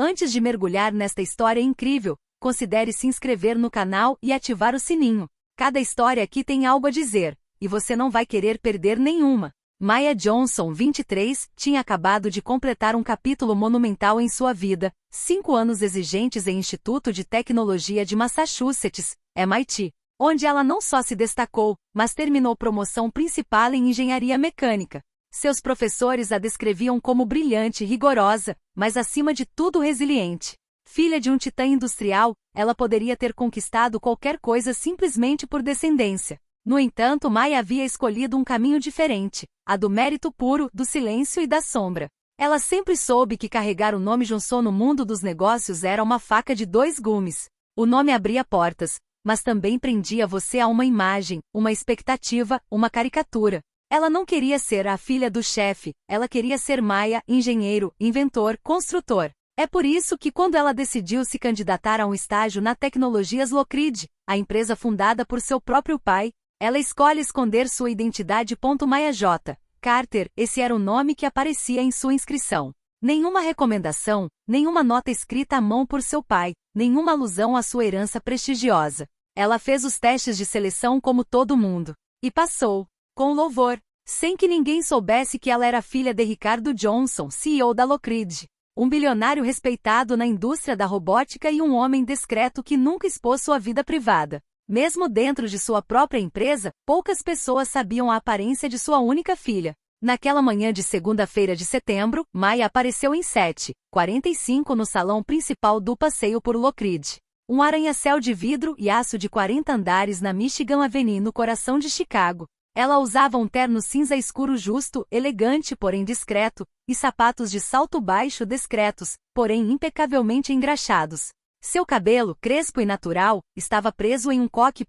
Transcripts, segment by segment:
Antes de mergulhar nesta história incrível, considere se inscrever no canal e ativar o sininho. Cada história aqui tem algo a dizer, e você não vai querer perder nenhuma. Maya Johnson, 23, tinha acabado de completar um capítulo monumental em sua vida, 5 anos exigentes em Instituto de Tecnologia de Massachusetts, MIT, onde ela não só se destacou, mas terminou promoção principal em engenharia mecânica. Seus professores a descreviam como brilhante e rigorosa, mas acima de tudo resiliente. Filha de um titã industrial, ela poderia ter conquistado qualquer coisa simplesmente por descendência. No entanto, Maya havia escolhido um caminho diferente, a do mérito puro, do silêncio e da sombra. Ela sempre soube que carregar o nome Johnson no mundo dos negócios era uma faca de 2 gumes. O nome abria portas, mas também prendia você a uma imagem, uma expectativa, uma caricatura. Ela não queria ser a filha do chefe, ela queria ser Maya, engenheiro, inventor, construtor. É por isso que quando ela decidiu se candidatar a um estágio na Tecnologias Lockheed, a empresa fundada por seu próprio pai, ela escolhe esconder sua identidade. Maya J. Carter, esse era o nome que aparecia em sua inscrição. Nenhuma recomendação, nenhuma nota escrita à mão por seu pai, nenhuma alusão à sua herança prestigiosa. Ela fez os testes de seleção como todo mundo. E passou. Com louvor, sem que ninguém soubesse que ela era filha de Ricardo Johnson, CEO da Lockheed, um bilionário respeitado na indústria da robótica e um homem discreto que nunca expôs sua vida privada. Mesmo dentro de sua própria empresa, poucas pessoas sabiam a aparência de sua única filha. Naquela manhã de segunda-feira de setembro, Maya apareceu em 7h45 no salão principal do passeio por Lockheed. Um arranha-céu de vidro e aço de 40 andares na Michigan Avenue no coração de Chicago. Ela usava um terno cinza escuro justo, elegante porém discreto, e sapatos de salto baixo discretos, porém impecavelmente engraxados. Seu cabelo, crespo e natural, estava preso em um coque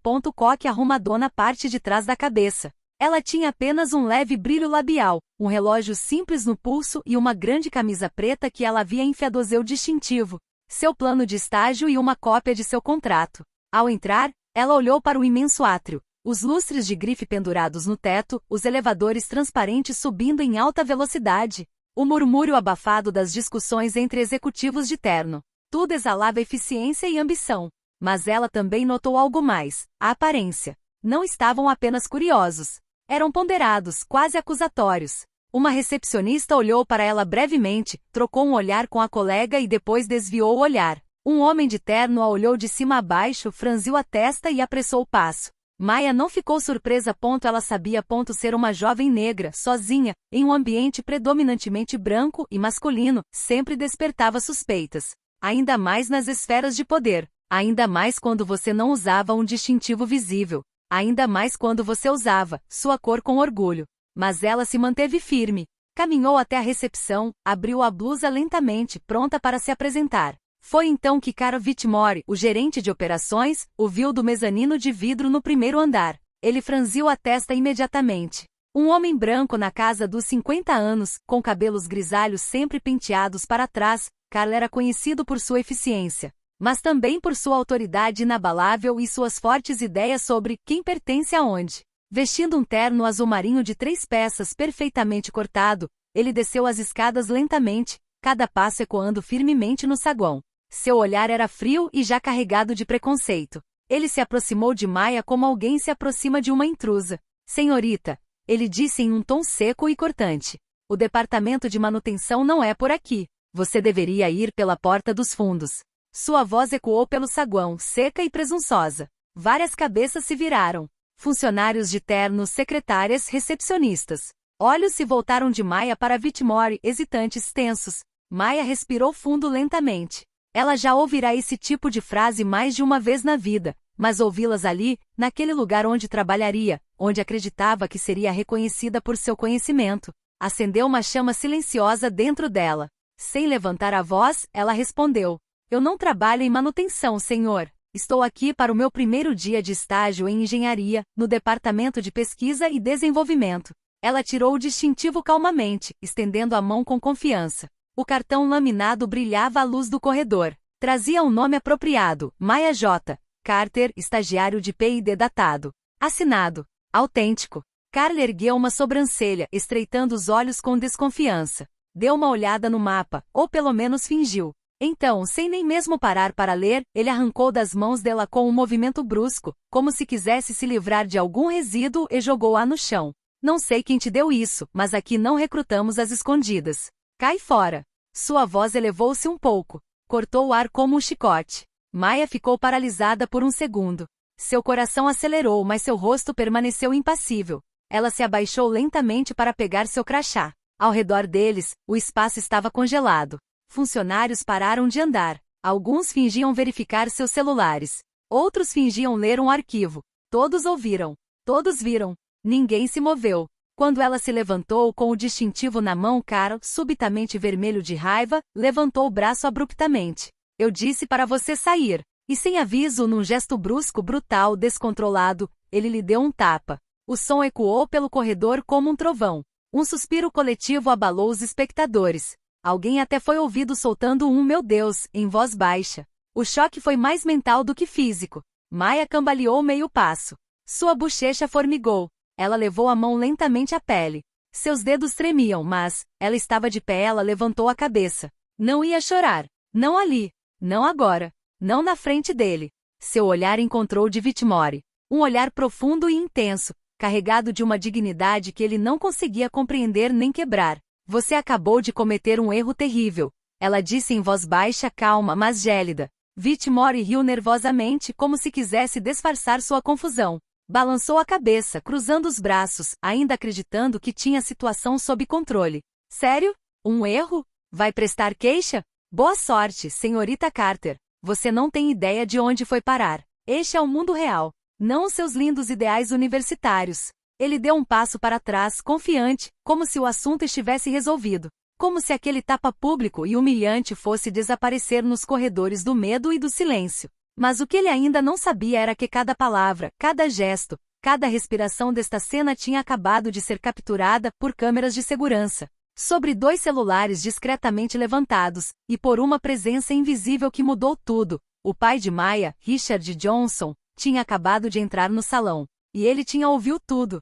arrumado na parte de trás da cabeça. Ela tinha apenas um leve brilho labial, um relógio simples no pulso e uma grande camisa preta que ela havia enfiado seu distintivo, seu plano de estágio e uma cópia de seu contrato. Ao entrar, ela olhou para o imenso átrio. Os lustres de grife pendurados no teto, os elevadores transparentes subindo em alta velocidade, o murmúrio abafado das discussões entre executivos de terno. Tudo exalava eficiência e ambição. Mas ela também notou algo mais, a aparência. Não estavam apenas curiosos. Eram ponderados, quase acusatórios. Uma recepcionista olhou para ela brevemente, trocou um olhar com a colega e depois desviou o olhar. Um homem de terno a olhou de cima a baixo, franziu a testa e apressou o passo. Maya não ficou surpresa. Ela sabia ser uma jovem negra, sozinha, em um ambiente predominantemente branco e masculino, sempre despertava suspeitas. Ainda mais nas esferas de poder. Ainda mais quando você não usava um distintivo visível. Ainda mais quando você usava sua cor com orgulho. Mas ela se manteve firme. Caminhou até a recepção, abriu a blusa lentamente, pronta para se apresentar. Foi então que Carl Whitmore, o gerente de operações, o viu do mezanino de vidro no primeiro andar. Ele franziu a testa imediatamente. Um homem branco na casa dos 50 anos, com cabelos grisalhos sempre penteados para trás, Carl era conhecido por sua eficiência, mas também por sua autoridade inabalável e suas fortes ideias sobre quem pertence aonde. Vestindo um terno azul marinho de 3 peças perfeitamente cortado, ele desceu as escadas lentamente, cada passo ecoando firmemente no saguão. Seu olhar era frio e já carregado de preconceito. Ele se aproximou de Maya como alguém se aproxima de uma intrusa. Senhorita, ele disse em um tom seco e cortante. O departamento de manutenção não é por aqui. Você deveria ir pela porta dos fundos. Sua voz ecoou pelo saguão, seca e presunçosa. Várias cabeças se viraram. Funcionários de terno, secretárias, recepcionistas. Olhos se voltaram de Maya para Whitmore, hesitantes, tensos. Maya respirou fundo lentamente. Ela já ouvirá esse tipo de frase mais de uma vez na vida, mas ouvi-las ali, naquele lugar onde trabalharia, onde acreditava que seria reconhecida por seu conhecimento, acendeu uma chama silenciosa dentro dela. Sem levantar a voz, ela respondeu: Eu não trabalho em manutenção, senhor. Estou aqui para o meu primeiro dia de estágio em engenharia, no departamento de pesquisa e desenvolvimento. Ela tirou o distintivo calmamente, estendendo a mão com confiança. O cartão laminado brilhava à luz do corredor. Trazia um nome apropriado, Maya J. Carter, estagiário de P&D datado. Assinado. Autêntico. Carl ergueu uma sobrancelha, estreitando os olhos com desconfiança. Deu uma olhada no mapa, ou pelo menos fingiu. Então, sem nem mesmo parar para ler, ele arrancou das mãos dela com um movimento brusco, como se quisesse se livrar de algum resíduo e jogou-a no chão. Não sei quem te deu isso, mas aqui não recrutamos as escondidas. Cai fora. Sua voz elevou-se um pouco. Cortou o ar como um chicote. Maya ficou paralisada por um segundo. Seu coração acelerou, mas seu rosto permaneceu impassível. Ela se abaixou lentamente para pegar seu crachá. Ao redor deles, o espaço estava congelado. Funcionários pararam de andar. Alguns fingiam verificar seus celulares. Outros fingiam ler um arquivo. Todos ouviram. Todos viram. Ninguém se moveu. Quando ela se levantou com o distintivo na mão, Carl, subitamente vermelho de raiva, levantou o braço abruptamente. Eu disse para você sair. E sem aviso, num gesto brusco, brutal, descontrolado, ele lhe deu um tapa. O som ecoou pelo corredor como um trovão. Um suspiro coletivo abalou os espectadores. Alguém até foi ouvido soltando um "meu Deus" em voz baixa. O choque foi mais mental do que físico. Maya cambaleou meio passo. Sua bochecha formigou. Ela levou a mão lentamente à pele. Seus dedos tremiam, mas ela estava de pé. Ela levantou a cabeça. Não ia chorar. Não ali. Não agora. Não na frente dele. Seu olhar encontrou de Whitmore. Um olhar profundo e intenso, carregado de uma dignidade que ele não conseguia compreender nem quebrar. Você acabou de cometer um erro terrível. Ela disse em voz baixa, calma, mas gélida. Whitmore riu nervosamente, como se quisesse disfarçar sua confusão. Balançou a cabeça, cruzando os braços, ainda acreditando que tinha a situação sob controle. Sério? Um erro? Vai prestar queixa? Boa sorte, senhorita Carter. Você não tem ideia de onde foi parar. Este é o mundo real. Não os seus lindos ideais universitários. Ele deu um passo para trás, confiante, como se o assunto estivesse resolvido. Como se aquele tapa público e humilhante fosse desaparecer nos corredores do medo e do silêncio. Mas o que ele ainda não sabia era que cada palavra, cada gesto, cada respiração desta cena tinha acabado de ser capturada por câmeras de segurança, sobre 2 celulares discretamente levantados, e por uma presença invisível que mudou tudo. O pai de Maya, Richard Johnson, tinha acabado de entrar no salão, e ele tinha ouvido tudo.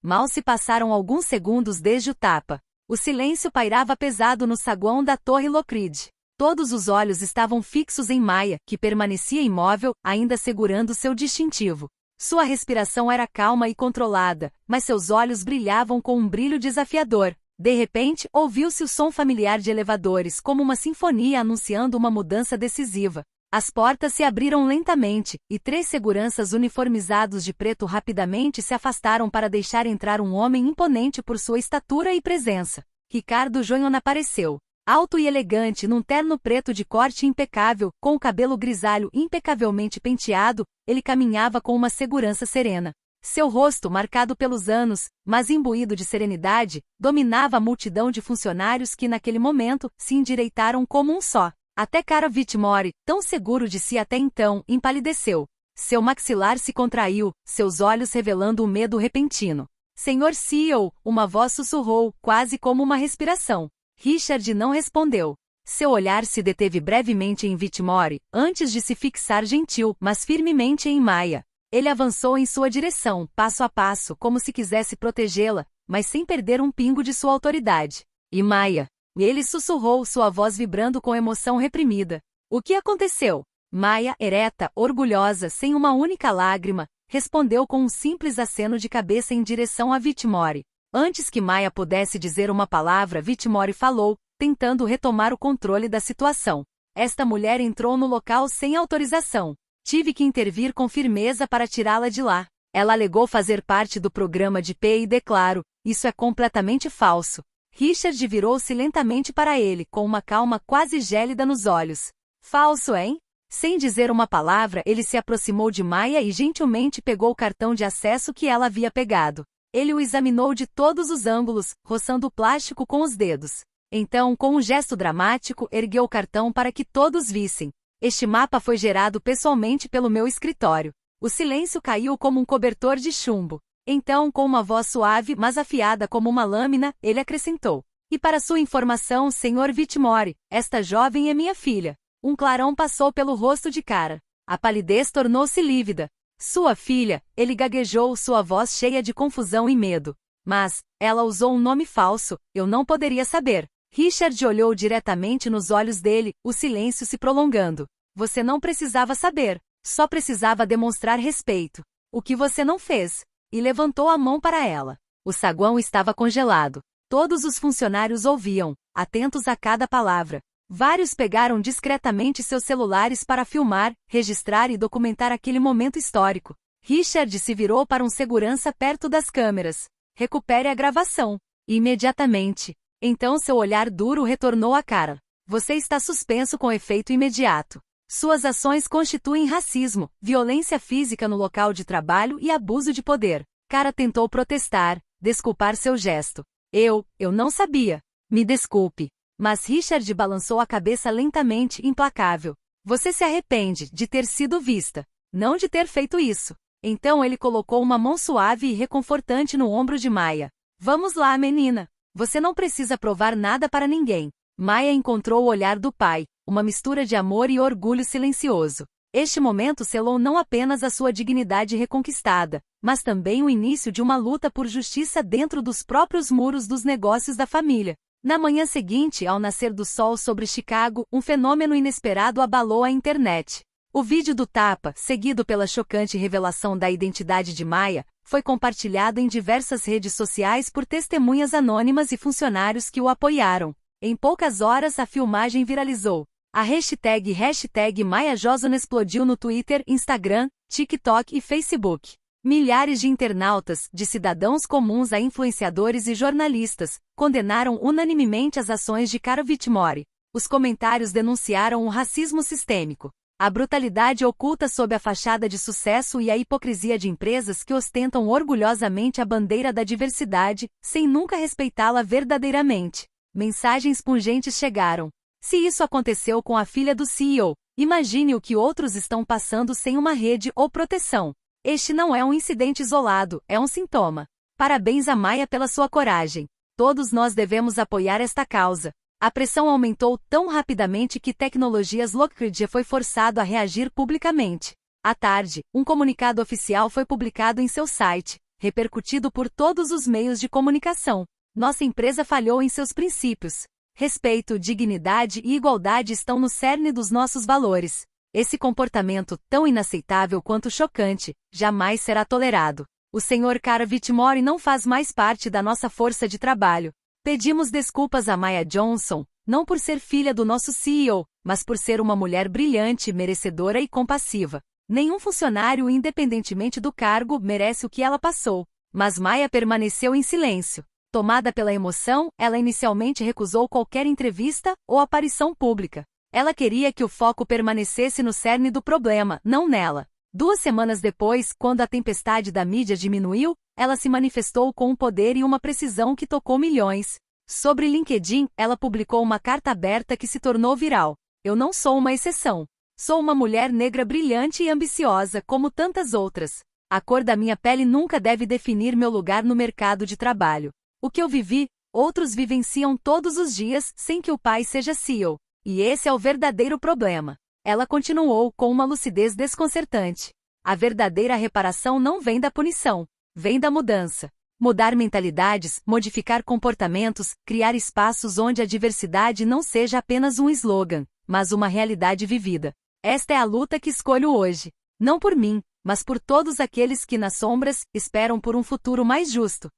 Mal se passaram alguns segundos desde o tapa. O silêncio pairava pesado no saguão da Torre Lockridge. Todos os olhos estavam fixos em Maya, que permanecia imóvel, ainda segurando seu distintivo. Sua respiração era calma e controlada, mas seus olhos brilhavam com um brilho desafiador. De repente, ouviu-se o som familiar de elevadores, como uma sinfonia anunciando uma mudança decisiva. As portas se abriram lentamente, e 3 seguranças uniformizados de preto rapidamente se afastaram para deixar entrar um homem imponente por sua estatura e presença. Ricardo Joinon apareceu. Alto e elegante num terno preto de corte impecável, com o cabelo grisalho impecavelmente penteado, ele caminhava com uma segurança serena. Seu rosto, marcado pelos anos, mas imbuído de serenidade, dominava a multidão de funcionários que naquele momento se endireitaram como um só. Até Carl Whitmore, tão seguro de si até então, empalideceu. Seu maxilar se contraiu, seus olhos revelando um medo repentino. Senhor CEO, uma voz sussurrou, quase como uma respiração. Richard não respondeu. Seu olhar se deteve brevemente em Whitmore, antes de se fixar gentil, mas firmemente em Maya. Ele avançou em sua direção, passo a passo, como se quisesse protegê-la, mas sem perder um pingo de sua autoridade. E Maya? Ele sussurrou, sua voz vibrando com emoção reprimida. O que aconteceu? Maya, ereta, orgulhosa, sem uma única lágrima, respondeu com um simples aceno de cabeça em direção a Whitmore. Antes que Maya pudesse dizer uma palavra, Whitmore falou, tentando retomar o controle da situação. Esta mulher entrou no local sem autorização. Tive que intervir com firmeza para tirá-la de lá. Ela alegou fazer parte do programa de P&D, claro, isso é completamente falso. Richard virou-se lentamente para ele, com uma calma quase gélida nos olhos. Falso, hein? Sem dizer uma palavra, ele se aproximou de Maya e gentilmente pegou o cartão de acesso que ela havia pegado. Ele o examinou de todos os ângulos, roçando o plástico com os dedos. Então, com um gesto dramático, ergueu o cartão para que todos vissem. Este mapa foi gerado pessoalmente pelo meu escritório. O silêncio caiu como um cobertor de chumbo. Então, com uma voz suave, mas afiada como uma lâmina, ele acrescentou. E para sua informação, Sr. Whitmore, esta jovem é minha filha. Um clarão passou pelo rosto de Cara. A palidez tornou-se lívida. Sua filha, ele gaguejou, sua voz cheia de confusão e medo. Mas, ela usou um nome falso, eu não poderia saber. Richard olhou diretamente nos olhos dele, o silêncio se prolongando. Você não precisava saber. Só precisava demonstrar respeito. O que você não fez? E levantou a mão para ela. O saguão estava congelado. Todos os funcionários ouviam, atentos a cada palavra. Vários pegaram discretamente seus celulares para filmar, registrar e documentar aquele momento histórico. Richard se virou para um segurança perto das câmeras. Recupere a gravação. Imediatamente. Então seu olhar duro retornou à cara. Você está suspenso com efeito imediato. Suas ações constituem racismo, violência física no local de trabalho e abuso de poder. Cara tentou protestar, desculpar seu gesto. Eu não sabia. Me desculpe. Mas Richard balançou a cabeça lentamente, implacável. Você se arrepende de ter sido vista, não de ter feito isso. Então ele colocou uma mão suave e reconfortante no ombro de Maya. Vamos lá, menina. Você não precisa provar nada para ninguém. Maya encontrou o olhar do pai, uma mistura de amor e orgulho silencioso. Este momento selou não apenas a sua dignidade reconquistada, mas também o início de uma luta por justiça dentro dos próprios muros dos negócios da família. Na manhã seguinte, ao nascer do sol sobre Chicago, um fenômeno inesperado abalou a internet. O vídeo do tapa, seguido pela chocante revelação da identidade de Maya, foi compartilhado em diversas redes sociais por testemunhas anônimas e funcionários que o apoiaram. Em poucas horas a filmagem viralizou. A hashtag Maya Johnson explodiu no Twitter, Instagram, TikTok e Facebook. Milhares de internautas, de cidadãos comuns a influenciadores e jornalistas, condenaram unanimemente as ações de Cara Whitmore. Os comentários denunciaram o racismo sistêmico, a brutalidade oculta sob a fachada de sucesso e a hipocrisia de empresas que ostentam orgulhosamente a bandeira da diversidade, sem nunca respeitá-la verdadeiramente. Mensagens pungentes chegaram. Se isso aconteceu com a filha do CEO, imagine o que outros estão passando sem uma rede ou proteção. Este não é um incidente isolado, é um sintoma. Parabéns a Maya pela sua coragem. Todos nós devemos apoiar esta causa. A pressão aumentou tão rapidamente que Tecnologias Lockheed foi forçado a reagir publicamente. À tarde, um comunicado oficial foi publicado em seu site, repercutido por todos os meios de comunicação. Nossa empresa falhou em seus princípios. Respeito, dignidade e igualdade estão no cerne dos nossos valores. Esse comportamento, tão inaceitável quanto chocante, jamais será tolerado. O Sr. Cara Whitmore não faz mais parte da nossa força de trabalho. Pedimos desculpas a Maya Johnson, não por ser filha do nosso CEO, mas por ser uma mulher brilhante, merecedora e compassiva. Nenhum funcionário, independentemente do cargo, merece o que ela passou. Mas Maya permaneceu em silêncio. Tomada pela emoção, ela inicialmente recusou qualquer entrevista ou aparição pública. Ela queria que o foco permanecesse no cerne do problema, não nela. 2 semanas depois, quando a tempestade da mídia diminuiu, ela se manifestou com um poder e uma precisão que tocou milhões. Sobre LinkedIn, ela publicou uma carta aberta que se tornou viral. Eu não sou uma exceção. Sou uma mulher negra brilhante e ambiciosa, como tantas outras. A cor da minha pele nunca deve definir meu lugar no mercado de trabalho. O que eu vivi, outros vivenciam todos os dias sem que o pai seja CEO. E esse é o verdadeiro problema. Ela continuou com uma lucidez desconcertante. A verdadeira reparação não vem da punição, vem da mudança. Mudar mentalidades, modificar comportamentos, criar espaços onde a diversidade não seja apenas um slogan, mas uma realidade vivida. Esta é a luta que escolho hoje. Não por mim, mas por todos aqueles que nas sombras esperam por um futuro mais justo.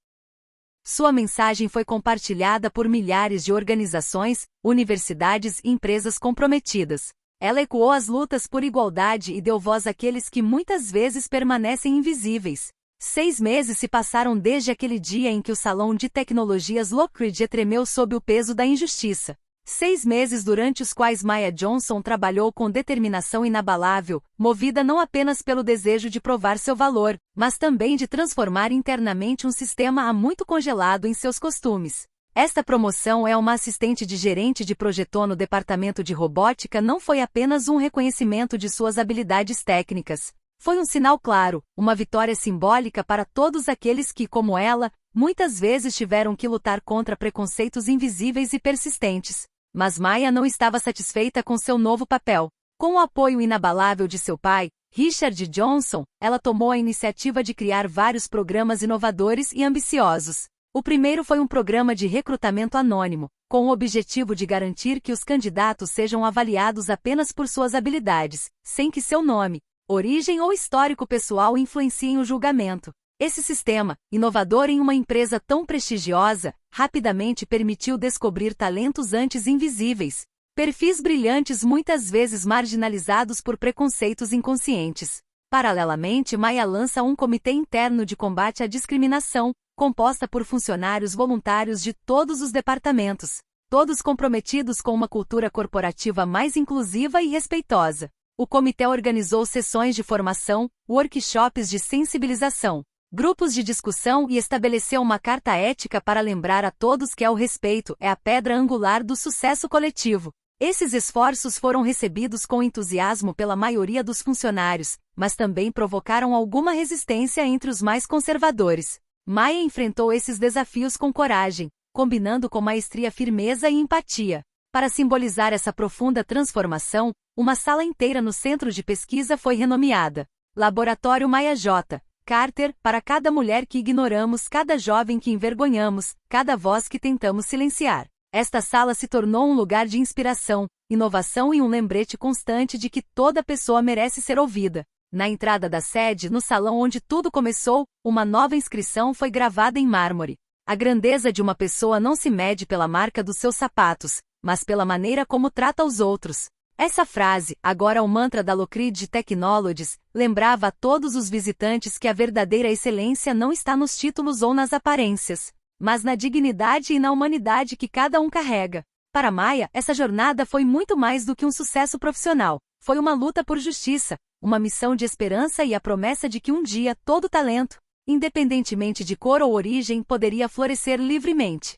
Sua mensagem foi compartilhada por milhares de organizações, universidades e empresas comprometidas. Ela ecoou as lutas por igualdade e deu voz àqueles que muitas vezes permanecem invisíveis. 6 meses se passaram desde aquele dia em que o salão de tecnologias Lockheed tremeu sob o peso da injustiça. 6 meses durante os quais Maya Johnson trabalhou com determinação inabalável, movida não apenas pelo desejo de provar seu valor, mas também de transformar internamente um sistema há muito congelado em seus costumes. Esta promoção é uma assistente de gerente de projeto no departamento de robótica não foi apenas um reconhecimento de suas habilidades técnicas. Foi um sinal claro, uma vitória simbólica para todos aqueles que, como ela, muitas vezes tiveram que lutar contra preconceitos invisíveis e persistentes. Mas Maya não estava satisfeita com seu novo papel. Com o apoio inabalável de seu pai, Richard Johnson, ela tomou a iniciativa de criar vários programas inovadores e ambiciosos. O primeiro foi um programa de recrutamento anônimo, com o objetivo de garantir que os candidatos sejam avaliados apenas por suas habilidades, sem que seu nome, origem ou histórico pessoal influenciem o julgamento. Esse sistema, inovador em uma empresa tão prestigiosa, rapidamente permitiu descobrir talentos antes invisíveis, perfis brilhantes muitas vezes marginalizados por preconceitos inconscientes. Paralelamente, Maya lança um comitê interno de combate à discriminação, composta por funcionários voluntários de todos os departamentos, todos comprometidos com uma cultura corporativa mais inclusiva e respeitosa. O comitê organizou sessões de formação, workshops de sensibilização, grupos de discussão e estabeleceu uma carta ética para lembrar a todos que o respeito é a pedra angular do sucesso coletivo. Esses esforços foram recebidos com entusiasmo pela maioria dos funcionários, mas também provocaram alguma resistência entre os mais conservadores. Maya enfrentou esses desafios com coragem, combinando com maestria firmeza e empatia. Para simbolizar essa profunda transformação, uma sala inteira no centro de pesquisa foi renomeada Laboratório Maya J. Carter, para cada mulher que ignoramos, cada jovem que envergonhamos, cada voz que tentamos silenciar. Esta sala se tornou um lugar de inspiração, inovação e um lembrete constante de que toda pessoa merece ser ouvida. Na entrada da sede, no salão onde tudo começou, uma nova inscrição foi gravada em mármore. A grandeza de uma pessoa não se mede pela marca dos seus sapatos, mas pela maneira como trata os outros. Essa frase, agora o mantra da Lockheed Technologies, lembrava a todos os visitantes que a verdadeira excelência não está nos títulos ou nas aparências, mas na dignidade e na humanidade que cada um carrega. Para Maya, essa jornada foi muito mais do que um sucesso profissional. Foi uma luta por justiça, uma missão de esperança e a promessa de que um dia todo talento, independentemente de cor ou origem, poderia florescer livremente.